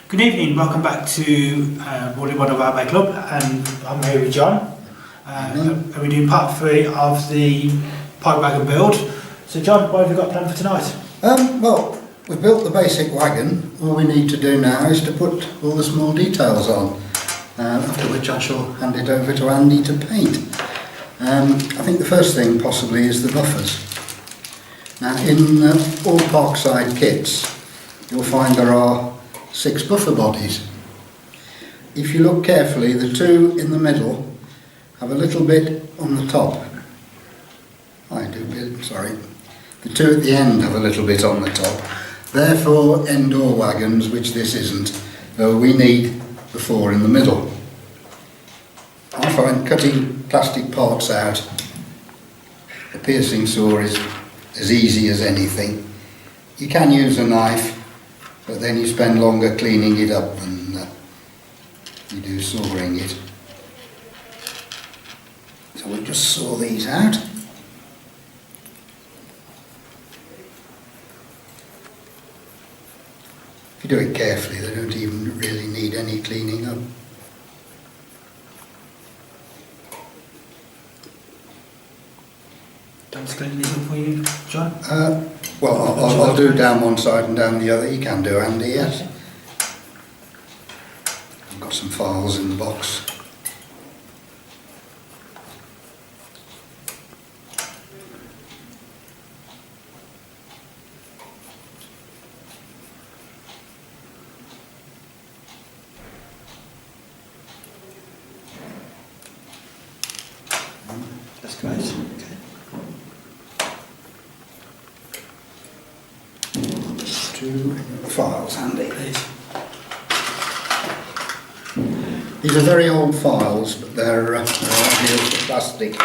Good evening, welcome back to Warley Model Railway Club, and I'm here with John. And we're doing part 3 of the pipe wagon build. So John, what have you got planned for tonight? Well, we've built the basic wagon. All we need to do now is to put all the small details on, after which I shall hand it over to Andy to paint. I think the first thing possibly is the buffers. Now in all Parkside kits you'll find there are 6 buffer bodies. If you look carefully, the 2 in the middle have a little bit on the top. The 2 at the end have a little bit on the top. Therefore, end-door wagons, which this isn't, though we need the 4 in the middle. I find cutting plastic parts out, a piercing saw is as easy as anything. You can use a knife, but then you spend longer cleaning it up than you do sawing it. So we'll just saw these out. If you do it carefully, they don't even really need any cleaning up. Don't clean these up for you, John? Well, I'll do down one side and down the other. You can do, Andy, yes. I've got some files in the box. That's great. Okay. Two files, Andy. Please. These are very old files, but they're ideal for plastic.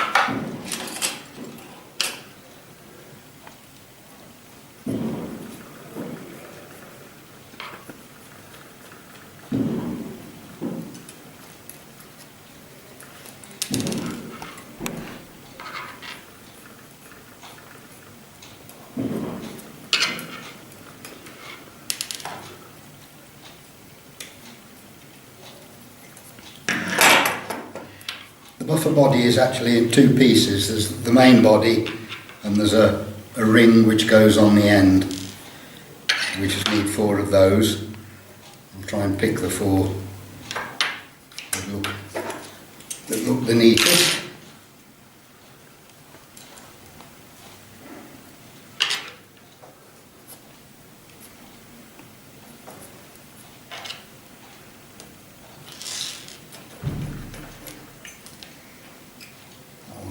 The buffer body is actually in 2 pieces. There's the main body and there's a ring which goes on the end. We just need 4 of those. I'll try and pick the 4 that look the neatest.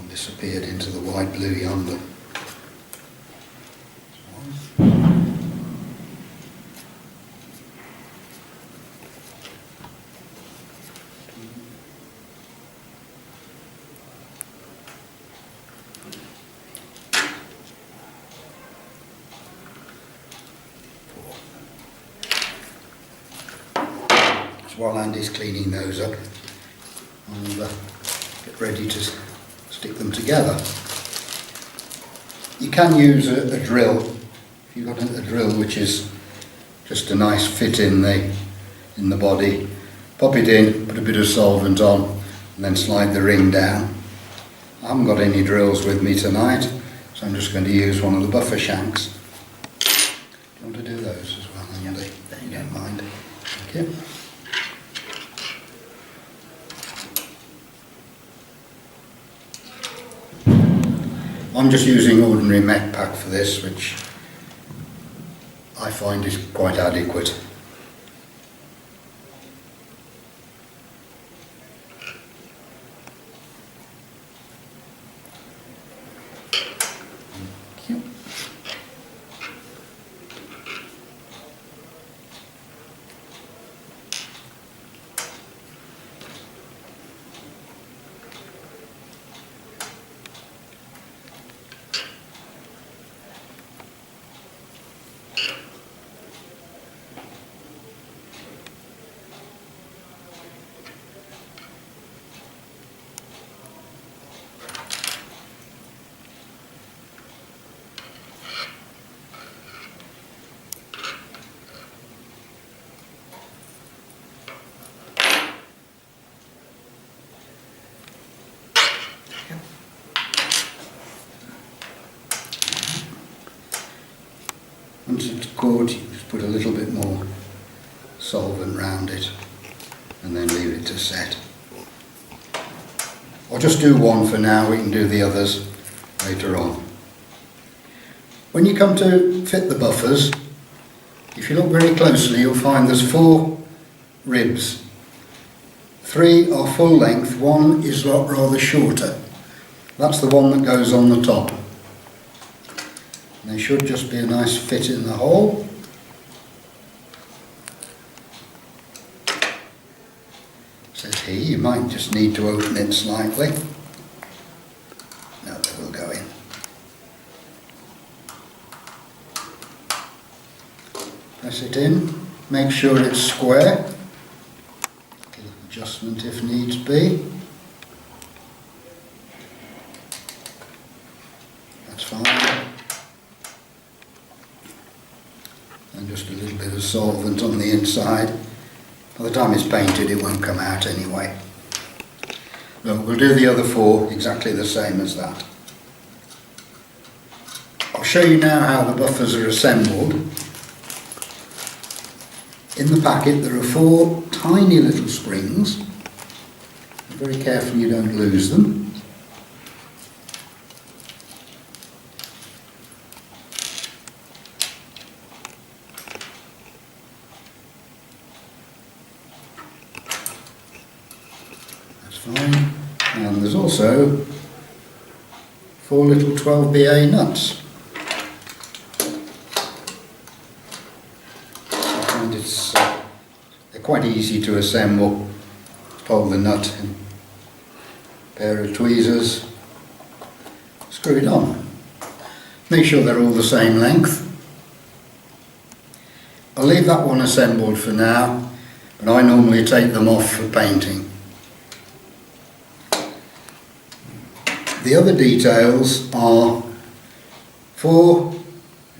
Disappeared into the wide blue yonder. So while Andy's cleaning those up, I'll get ready to stick them together. You can use a drill. If you've got a drill which is just a nice fit in the body, pop it in, put a bit of solvent on, and then slide the ring down. I haven't got any drills with me tonight, so I'm just going to use one of the buffer shanks. Do you want to do those as well, Andy? You don't mind. Thank you. I'm just using ordinary mech pack for this, which I find is quite adequate. Thank you. once it's good, you just put a little bit more solvent round it and then leave it to set. Or just do one for now, we can do the others later on. When you come to fit the buffers, if you look very closely, you'll find there's 4 ribs. 3 are full length, 1 is rather shorter. That's the one that goes on the top. They should just be a nice fit in the hole. It says here you might just need to open it slightly. No, they will go in. Press it in, make sure it's square. Little adjustment if needs be. That's fine. And just a little bit of solvent on the inside. By the time it's painted it won't come out anyway. Look, we'll do the other 4 exactly the same as that. I'll show you now how the buffers are assembled. In the packet there are 4 tiny little springs. Be very careful you don't lose them. That's fine. And there's also 4 little 12BA nuts. They're quite easy to assemble. Pull the nut in a pair of tweezers, screw it on. Make sure they're all the same length. I'll leave that one assembled for now, but I normally take them off for painting. The other details are 4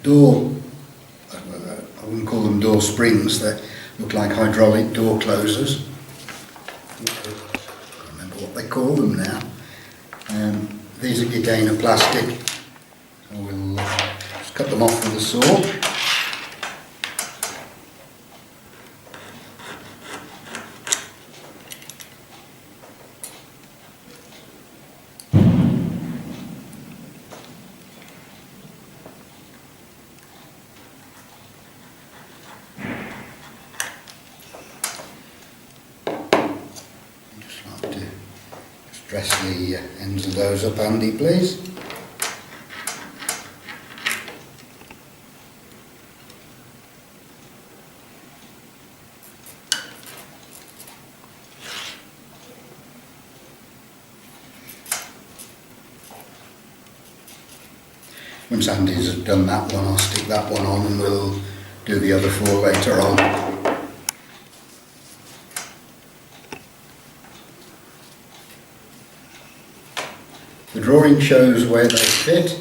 door, I wouldn't call them door springs, they look like hydraulic door closers. I can't remember what they call them now. These are again are plastic, so we'll just cut them off with a saw. Press the ends of those up handy, please. Once Andy's done that one, I'll stick that one on and we'll do the other 4 later on. The drawing shows where they fit.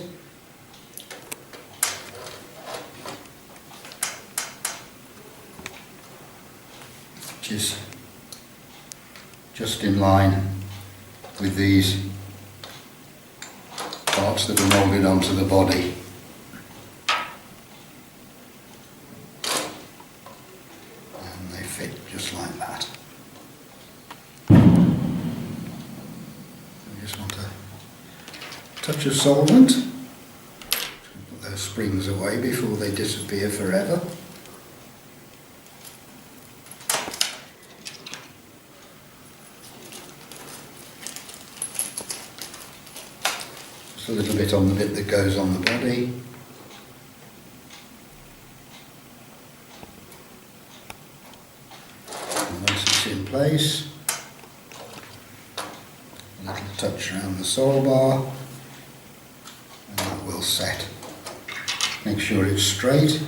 Which is just in line with these parts that are moulded onto the body. And they fit just like that. We just want to touch of solvent, put those springs away before they disappear forever. Just a little bit on the bit that goes on the body. And once it's in place, a little touch around the sole bar. Will set. Make sure it's straight.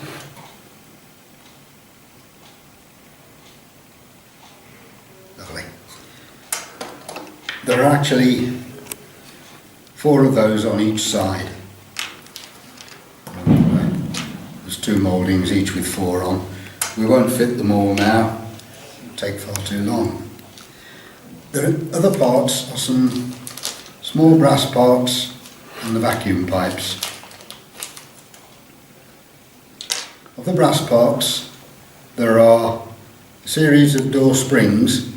Lovely. There are actually 4 of those on each side. There's 2 mouldings, each with 4 on. We won't fit them all now. It'll take far too long. The other parts are some small brass parts and the vacuum pipes. of the brass parts, there are a series of door springs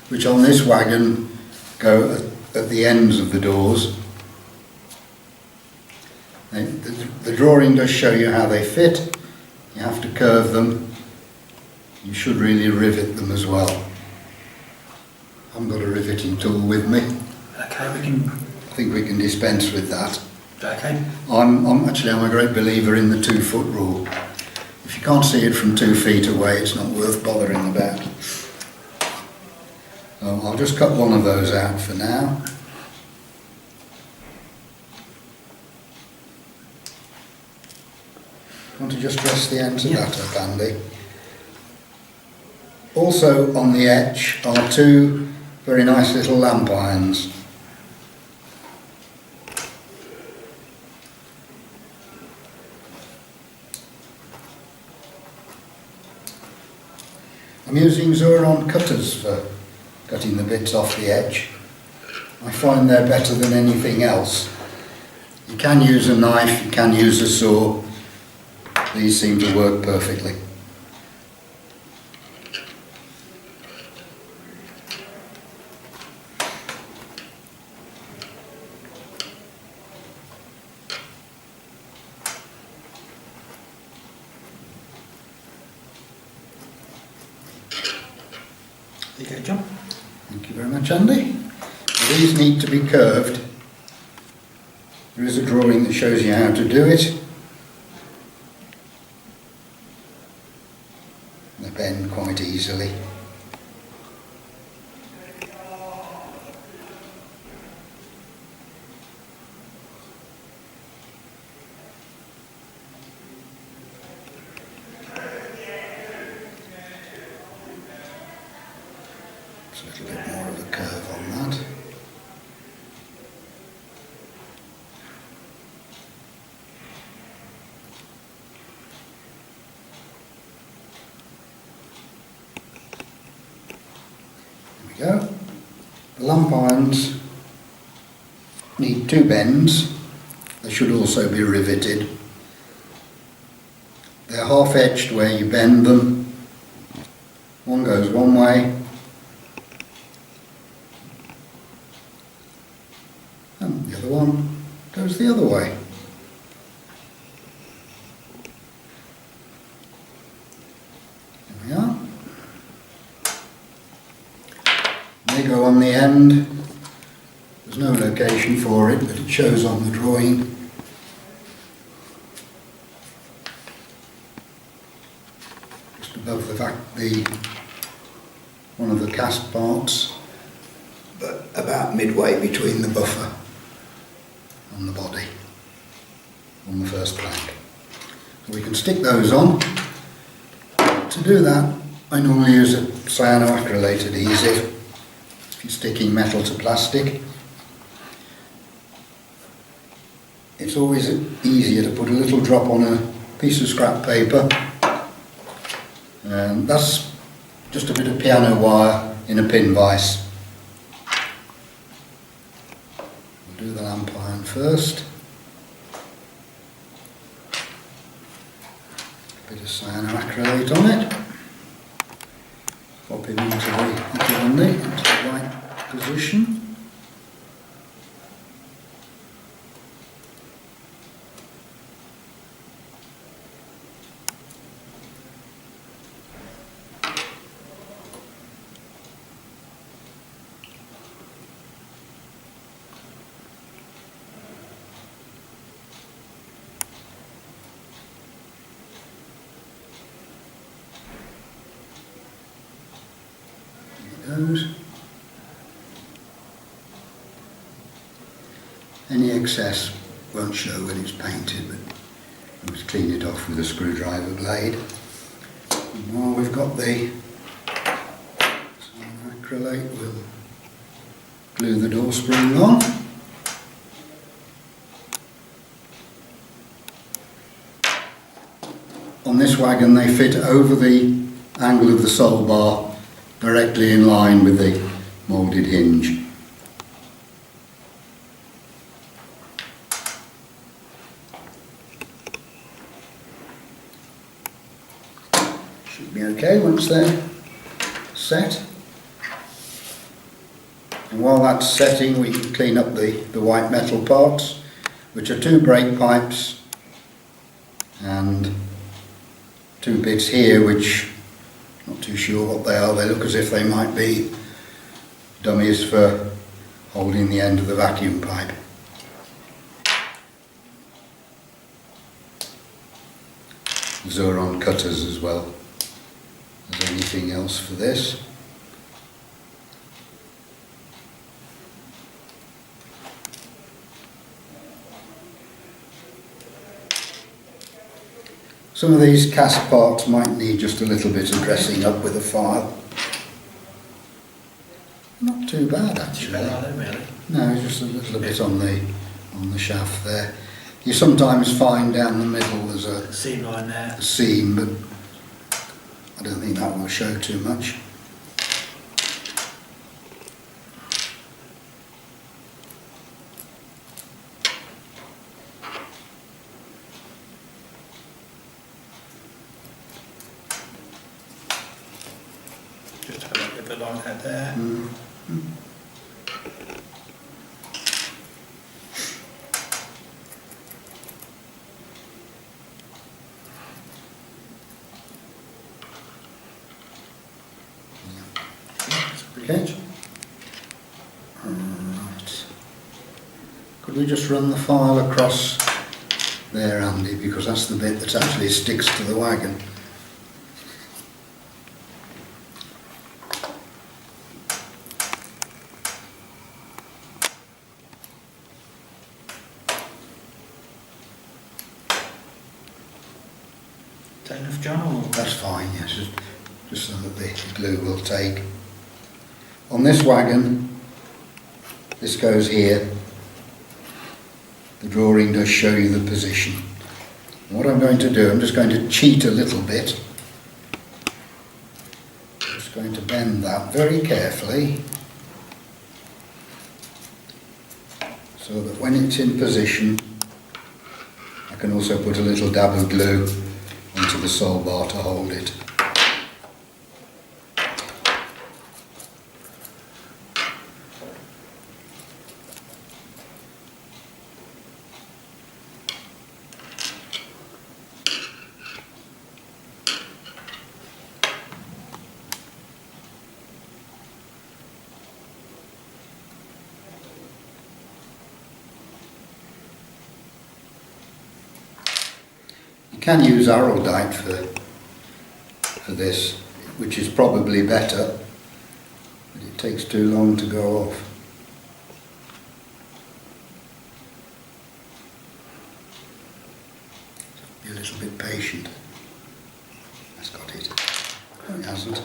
which on this wagon go at the ends of the doors. The drawing does show you how they fit. You have to curve them. You should really rivet them as well. I haven't got a riveting tool with me. Okay, we can. I think we can dispense with that. Okay. I'm a great believer in the 2-foot rule. If you can't see it from 2 feet away, it's not worth bothering about. I'll just cut one of those out for now. Want to just rest the ends of that up, Andy. Also on the edge are 2 very nice little lamp irons. I'm using Zuron cutters for cutting the bits off the edge. I find they're better than anything else. You can use a knife, you can use a saw. These seem to work perfectly. There you go, John. Thank you very much, Andy. These need to be curved. There is a drawing that shows you how to do it. They bend quite easily. Just a little bit more of a curve on that. There we go. The lamp irons need 2 bends. They should also be riveted. They're half-edged where you bend them. One goes one way and the other one goes the other way. There we are. They go on the end. There's no location for it, but it shows on the drawing. Just above one of the cast parts, but about midway between the buffer and the body on the first plank. So we can stick those on. To do that, I normally use a cyanoacrylate adhesive. If you're sticking metal to plastic, it's always easier to put a little drop on a piece of scrap paper, and that's just a bit of piano wire in a pin vise. We'll do the lamp iron first. A bit of cyanoacrylate on it. Pop it into the right position. Goes. Any excess won't show when it's painted, but we'll just clean it off with a screwdriver blade. And while we've got the acrylate, we'll glue the door spring on. On this wagon they fit over the angle of the sole bar, directly in line with the moulded hinge. Should be okay once they're set. And while that's setting, we can clean up the white metal parts, which are 2 brake pipes and 2 bits here, which I'm not too sure what they are. They look as if they might be dummies for holding the end of the vacuum pipe. Zuron cutters as well as anything else for this. Some of these cast parts might need just a little bit of dressing up with a file. Not too bad actually. Really? No, just a little bit on the shaft there. You sometimes find down the middle there's a Seam line there. seam, but I don't think that will show too much. Just have a little bit like that there. Okay. Right. Could we just run the file across there, Andy, because that's the bit that actually sticks to the wagon. Is that enough, John? Or? That's fine, yes, just so that the glue will take. On this wagon, this goes here. The drawing does show you the position. And what I'm going to do, I'm just going to cheat a little bit. Just going to bend that very carefully, so that when it's in position, I can also put a little dab of glue onto the sole bar to hold it. You can use araldite for this, which is probably better, but it takes too long to go off. Be a little bit patient. That's got it. No, it hasn't.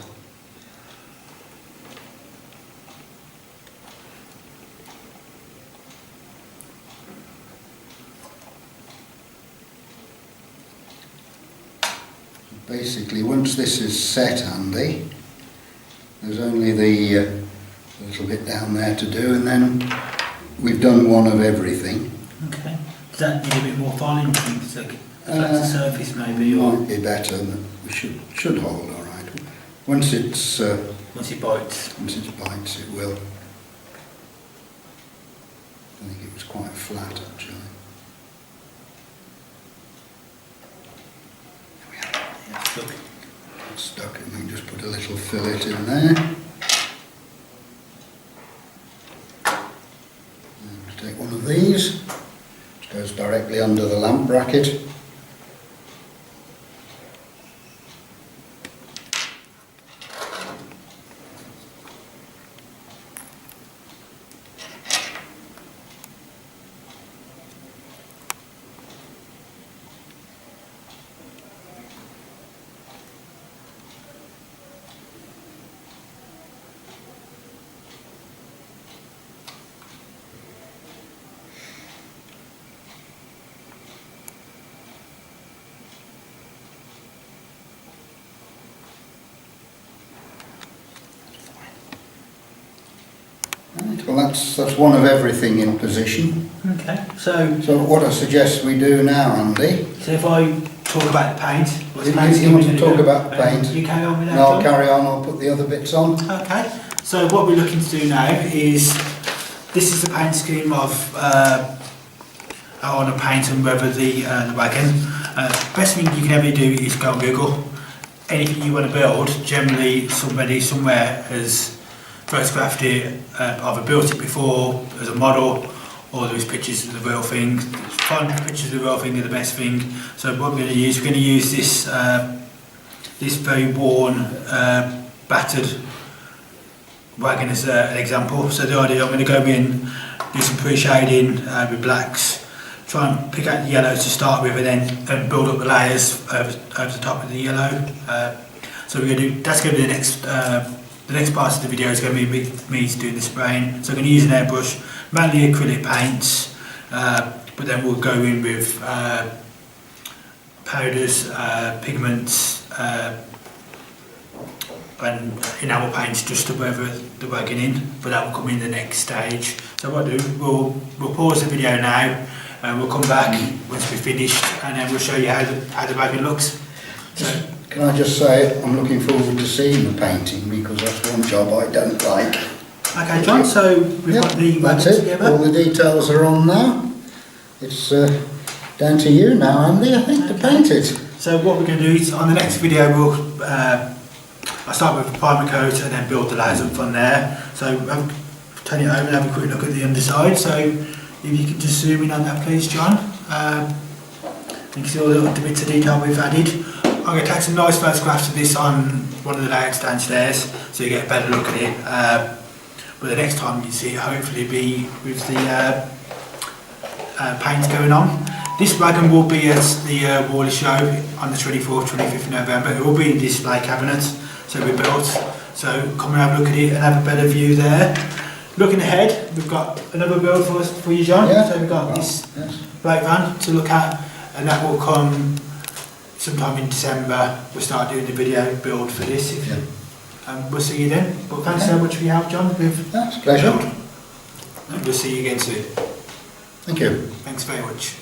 Basically, once this is set, Andy, there's only the little bit down there to do, and then we've done one of everything. Okay. Does that need a bit more filing, do you think? Like the surface maybe, or Might be better, but we should hold all right. Once it's once it bites? once it bites, it will. I think it was quite flat actually. Yeah, stuck. It's stuck, and we can just put a little fillet in there. And take one of these, which goes directly under the lamp bracket. Right, well that's one of everything in position. Okay. So So what I suggest we do now, Andy, if I talk about the paint. What's You paint want to gonna talk do? about paint? You carry on with that, And I'll John? carry on, I'll put the other bits on. Okay, so what we're looking to do now is, this is the paint scheme of I want to paint and weather the wagon. Best thing you can ever do is go on Google. Anything you want to build, generally somebody somewhere has photographed it, either built it before as a model, or there's pictures of the real thing. Find pictures of the real thing are the best thing. So what we're going to use this this very worn, battered wagon as an example. So the idea, I'm going to go in, do some pre-shading with blacks, try and pick out the yellows to start with, and then build up the layers over the top of the yellow. So we're going to do, that's going to be the next part of the video is going to be me doing the spraying. So I'm going to use an airbrush, mainly acrylic paints, but then we'll go in with powders, pigments, and enamel paints just to weather the wagon in, but that will come in the next stage. So what we'll do, we'll pause the video now, and we'll come back once we're finished, and then we'll show you how the wagon looks. So, can I just say, I'm looking forward to seeing the painting, because that's one job I don't like. okay, John, so we've got the that's wagon it. together. All the details are on now. It's down to you now, Andy, I think, to paint it. So what we're going to do is, on the next video, I'll start with a primer coat and then build the layers up from there. So turn it over and have a quick look at the underside. So if you could just zoom in on that please, John. You can see all the bits of detail we've added. I'm going to take some nice photographs of this on one of the layouts downstairs so you get a better look at it. But the next time you see it, hopefully be with the paint going on. This wagon will be at the Warley show on the 24th, 25th of November. It will be in a display cabinet, so we built. So come and have a look at it and have a better view there. Looking ahead, we've got another build for you, John. Yeah. So we've got this brake van to look at, and that will come sometime in December. We'll start doing the video build for this. We'll see you then. But thanks so much for your help, John. That's a pleasure. And we'll see you again soon. Thank you. Thanks very much.